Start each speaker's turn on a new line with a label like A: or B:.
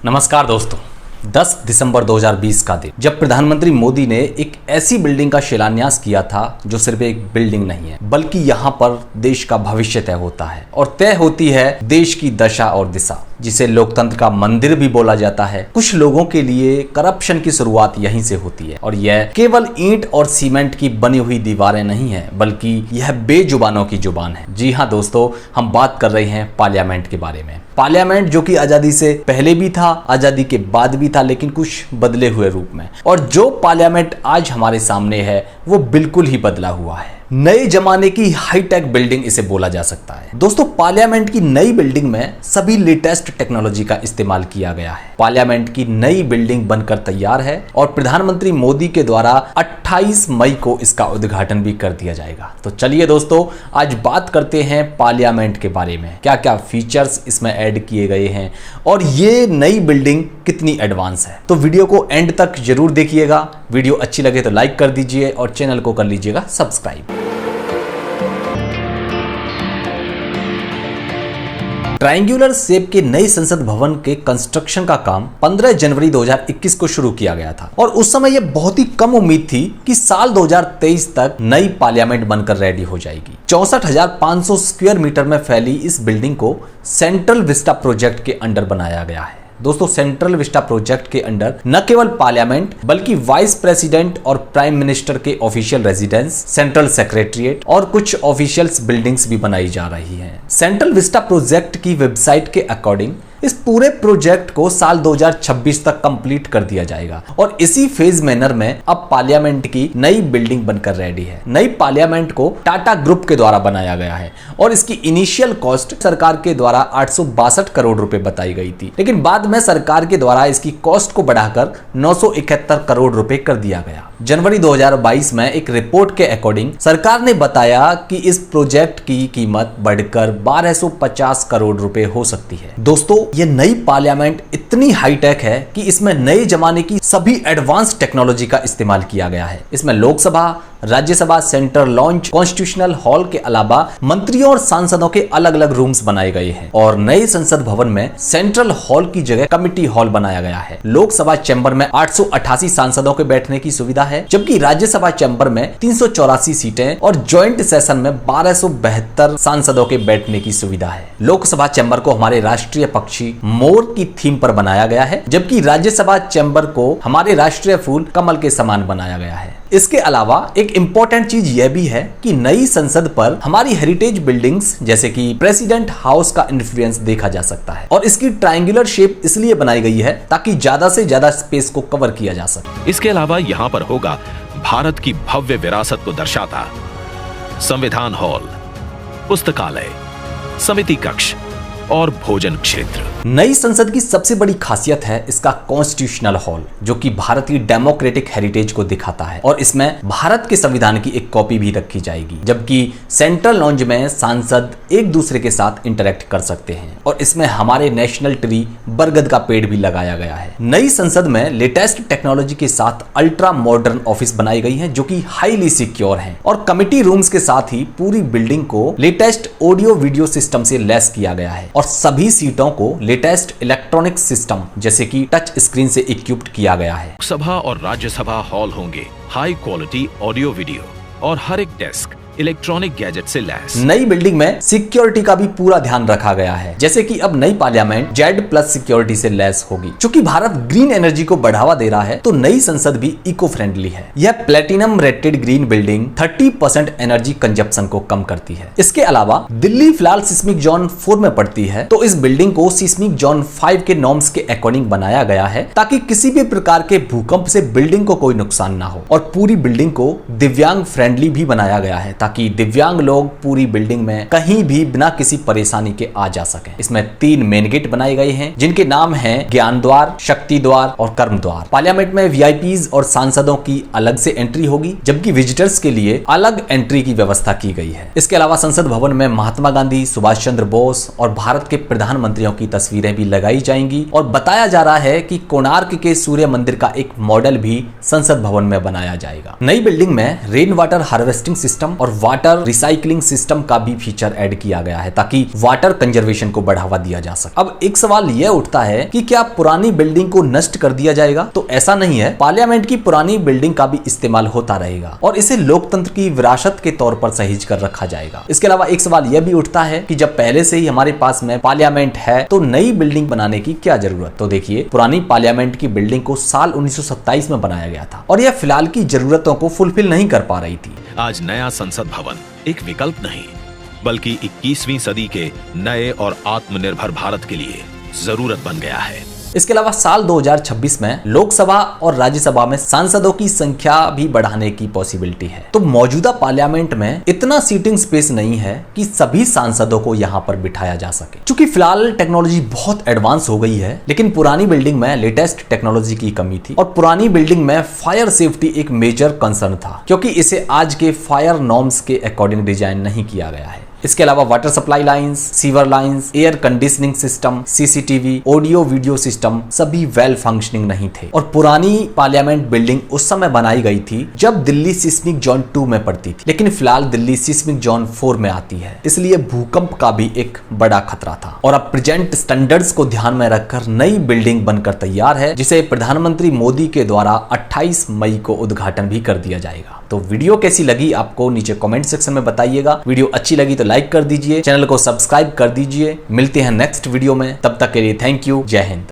A: नमस्कार दोस्तों, 10 दिसंबर 2020 का दिन जब प्रधानमंत्री मोदी ने एक ऐसी बिल्डिंग का शिलान्यास किया था जो सिर्फ एक बिल्डिंग नहीं है बल्कि यहाँ पर देश का भविष्य तय होता है और तय होती है देश की दशा और दिशा, जिसे लोकतंत्र का मंदिर भी बोला जाता है। कुछ लोगों के लिए करप्शन की शुरुआत यहीं से होती है और यह केवल ईंट और सीमेंट की बनी हुई दीवारें नहीं है बल्कि यह बेजुबानों की जुबान है। जी हाँ दोस्तों, हम बात कर रहे हैं पार्लियामेंट के बारे में। पार्लियामेंट जो कि आजादी से पहले भी था, आजादी के बाद भी था, लेकिन कुछ बदले हुए रूप में। और जो पार्लियामेंट आज हमारे सामने है वो बिल्कुल ही बदला हुआ है। नए जमाने की हाईटेक बिल्डिंग इसे बोला जा सकता है। दोस्तों, पार्लियामेंट की नई बिल्डिंग में सभी लेटेस्ट टेक्नोलॉजी का इस्तेमाल किया गया है। पार्लियामेंट की नई बिल्डिंग बनकर तैयार है और प्रधानमंत्री मोदी के द्वारा 28 मई को इसका उद्घाटन भी कर दिया जाएगा। तो चलिए दोस्तों, आज बात करते हैं पार्लियामेंट के बारे में, क्या क्या फीचर्स इसमें ऐड किए गए हैं और ये नई बिल्डिंग कितनी एडवांस है। तो वीडियो को एंड तक जरूर देखिएगा। वीडियो अच्छी लगे तो लाइक कर दीजिए और चैनल को कर लीजिएगा सब्सक्राइब। ट्रायंगुलर शेप के नए संसद भवन के कंस्ट्रक्शन का काम 15 जनवरी 2021 को शुरू किया गया था और उस समय यह बहुत ही कम उम्मीद थी कि साल 2023 तक नई पार्लियामेंट बनकर रेडी हो जाएगी। 64,500 स्क्वायर मीटर में फैली इस बिल्डिंग को सेंट्रल विस्टा प्रोजेक्ट के अंडर बनाया गया है। दोस्तों, सेंट्रल विस्टा प्रोजेक्ट के अंडर न केवल पार्लियामेंट बल्कि वाइस प्रेसिडेंट और प्राइम मिनिस्टर के ऑफिशियल रेजिडेंस, सेंट्रल सेक्रेटरिएट और कुछ ऑफिशियल्स बिल्डिंग्स भी बनाई जा रही हैं। सेंट्रल विस्टा प्रोजेक्ट की वेबसाइट के अकॉर्डिंग इस पूरे प्रोजेक्ट को साल 2026 तक कंप्लीट कर दिया जाएगा और इसी फेज मैनर में अब पार्लियामेंट की नई बिल्डिंग बनकर रेडी है। नई पार्लियामेंट को टाटा ग्रुप के द्वारा बनाया गया है और इसकी इनिशियल कॉस्ट सरकार के द्वारा 862 करोड़ रुपए बताई गई थी, लेकिन बाद में सरकार के द्वारा इसकी कॉस्ट को बढ़ाकर 971 करोड़ रुपए कर दिया गया। जनवरी 2022 में एक रिपोर्ट के अकॉर्डिंग सरकार ने बताया कि इस प्रोजेक्ट की कीमत बढ़कर 1250 करोड़ रुपए हो सकती है। दोस्तों, ये नई पार्लियामेंट इतनी हाईटेक है कि इसमें नए जमाने की सभी एडवांस टेक्नोलॉजी का इस्तेमाल किया गया है। इसमें Lok Sabha, Rajya Sabha, central launch, constitutional hall के अलावा मंत्रियों और सांसदों के अलग अलग रूम्स बनाए गए हैं और नए संसद भवन में सेंट्रल हॉल की जगह कमिटी हॉल बनाया गया है। लोकसभा चैम्बर में 888 सांसदों के बैठने की सुविधा है, जबकि राज्यसभा चैम्बर में 384 सीटें और ज्वाइंट सेशन में 1272 सांसदों के बैठने की सुविधा है। लोकसभा चैम्बर को हमारे राष्ट्रीय पक्षी मोर की थीम पर बनाया गया है, जबकि राज्यसभा चैम्बर को हमारे राष्ट्रीय फूल कमल के समान बनाया गया है। इसके अलावा एक इंपॉर्टेंट चीज यह भी है कि नई संसद पर हमारी हेरिटेज बिल्डिंग्स जैसे कि प्रेसिडेंट हाउस का इन्फ्लुएंस देखा जा सकता है और इसकी ट्रायंगुलर शेप इसलिए बनाई गई है ताकि ज्यादा से ज्यादा स्पेस को कवर किया जा सके।
B: इसके अलावा यहाँ पर होगा भारत की भव्य विरासत को दर्शाता संविधान हॉल, पुस्तकालय, समिति कक्ष और भोजन क्षेत्र।
A: नई संसद की सबसे बड़ी खासियत है इसका कॉन्स्टिट्यूशनल हॉल, जो कि भारतीय डेमोक्रेटिक हेरिटेज को दिखाता है और इसमें भारत के संविधान की एक कॉपी भी रखी जाएगी, जबकि सेंट्रल लॉन्ज में सांसद एक दूसरे के साथ इंटरेक्ट कर सकते हैं और इसमें हमारे नेशनल ट्री बरगद का पेड़ भी लगाया गया है। नई संसद में लेटेस्ट टेक्नोलॉजी के साथ अल्ट्रा मॉडर्न ऑफिस बनाई गई है जो कि हाईली सिक्योर है और कमिटी रूम्स के साथ ही पूरी बिल्डिंग को लेटेस्ट ऑडियो वीडियो सिस्टम से लैस किया गया है और सभी सीटों को लेटेस्ट इलेक्ट्रॉनिक सिस्टम जैसे कि टच स्क्रीन से इक्विप्ड किया गया है।
B: लोकसभा और राज्यसभा हॉल होंगे हाई क्वालिटी ऑडियो वीडियो और हर एक डेस्क इलेक्ट्रॉनिक गैजेट से लैस।
A: नई बिल्डिंग में सिक्योरिटी का भी पूरा ध्यान रखा गया है, जैसे कि अब नई पार्लियामेंट Z+ सिक्योरिटी से लैस होगी। चूंकि भारत ग्रीन एनर्जी को बढ़ावा दे रहा है तो नई संसद भी इको फ्रेंडली है। यह platinum rated green building 30% energy consumption को कम करती है। इसके अलावा दिल्ली फिलहाल सिस्मिक जोन 4 में पड़ती है, तो इस बिल्डिंग को सिस्मिक जोन 5 के नॉर्म्स के अकॉर्डिंग बनाया गया है ताकि किसी भी प्रकार के भूकंप से बिल्डिंग को कोई नुकसान ना हो और पूरी बिल्डिंग को दिव्यांग फ्रेंडली भी बनाया गया है ताकि दिव्यांग लोग पूरी बिल्डिंग में कहीं भी बिना किसी परेशानी के आ जा सके। इसमें 3 मेन गेट बनाए गए हैं जिनके नाम हैं ज्ञान द्वार, शक्ति द्वार और कर्म द्वार। पार्लियामेंट में वीआईपीज और सांसदों की अलग से एंट्री होगी, जबकि विजिटर्स के लिए अलग एंट्री की व्यवस्था की गई है। इसके अलावा संसद भवन में महात्मा गांधी, सुभाष चंद्र बोस और भारत के प्रधानमंत्रियों की तस्वीरें भी लगाई जाएंगी और बताया जा रहा है कि कोणार्क के सूर्य मंदिर का एक मॉडल भी संसद भवन में बनाया जाएगा। नई बिल्डिंग में रेन वाटर हार्वेस्टिंग सिस्टम और वाटर रिसाइकलिंग सिस्टम का भी फीचर ऐड किया गया है ताकि वाटर कंजर्वेशन को बढ़ावा दिया जा सके। अब एक सवाल यह उठता है कि क्या पुरानी बिल्डिंग को नष्ट कर दिया जाएगा? तो ऐसा नहीं है। पार्लियामेंट की पुरानी बिल्डिंग का भी इस्तेमाल होता रहेगा और इसे लोकतंत्र की विरासत के तौर पर सहेज कर रखा जाएगा। इसके अलावा एक सवाल यह भी उठता है कि जब पहले से ही हमारे पास में पार्लियामेंट है तो नई बिल्डिंग बनाने की क्या जरूरत? तो देखिए, पुरानी पार्लियामेंट की बिल्डिंग को साल 1927 में बनाया गया था और यह फिलहाल की जरूरतों को फुलफिल नहीं कर पा रही थी।
B: आज नया संसद भवन एक विकल्प नहीं, बल्कि 21वीं सदी के नए और आत्मनिर्भर भारत के लिए जरूरत बन गया है।
A: इसके अलावा साल 2026 में लोकसभा और राज्यसभा में सांसदों की संख्या भी बढ़ाने की पॉसिबिलिटी है। तो मौजूदा पार्लियामेंट में इतना सीटिंग स्पेस नहीं है कि सभी सांसदों को यहाँ पर बिठाया जा सके। क्योंकि फिलहाल टेक्नोलॉजी बहुत एडवांस हो गई है, लेकिन पुरानी बिल्डिंग में लेटेस्ट टेक्नोलॉजी की कमी थी और पुरानी बिल्डिंग में फायर सेफ्टी एक मेजर कंसर्न था, क्योंकि इसे आज के फायर नॉर्म्स के अकॉर्डिंग डिजाइन नहीं किया गया है। इसके अलावा water supply lines, sewer lines, air conditioning system, CCTV, audio video system सभी वेल फंक्शनिंग नहीं थे। और पुरानी पार्लियामेंट बिल्डिंग उस समय बनाई गई थी जब दिल्ली सिस्मिक जोन 2 में पड़ती थी, लेकिन फिलहाल दिल्ली सिस्मिक जोन 4 में आती है, इसलिए भूकंप का भी एक बड़ा खतरा था। और अब प्रेजेंट स्टैंडर्ड्स को ध्यान में रखकर नई बिल्डिंग बनकर तैयार है, जिसे प्रधानमंत्री मोदी के द्वारा 28 मई को उद्घाटन भी कर दिया जाएगा। तो वीडियो कैसी लगी आपको नीचे कमेंट सेक्शन में बताइएगा। वीडियो अच्छी लगी तो लाइक कर दीजिए, चैनल को सब्सक्राइब कर दीजिए। मिलते हैं नेक्स्ट वीडियो में, तब तक के लिए थैंक यू, जय हिंद।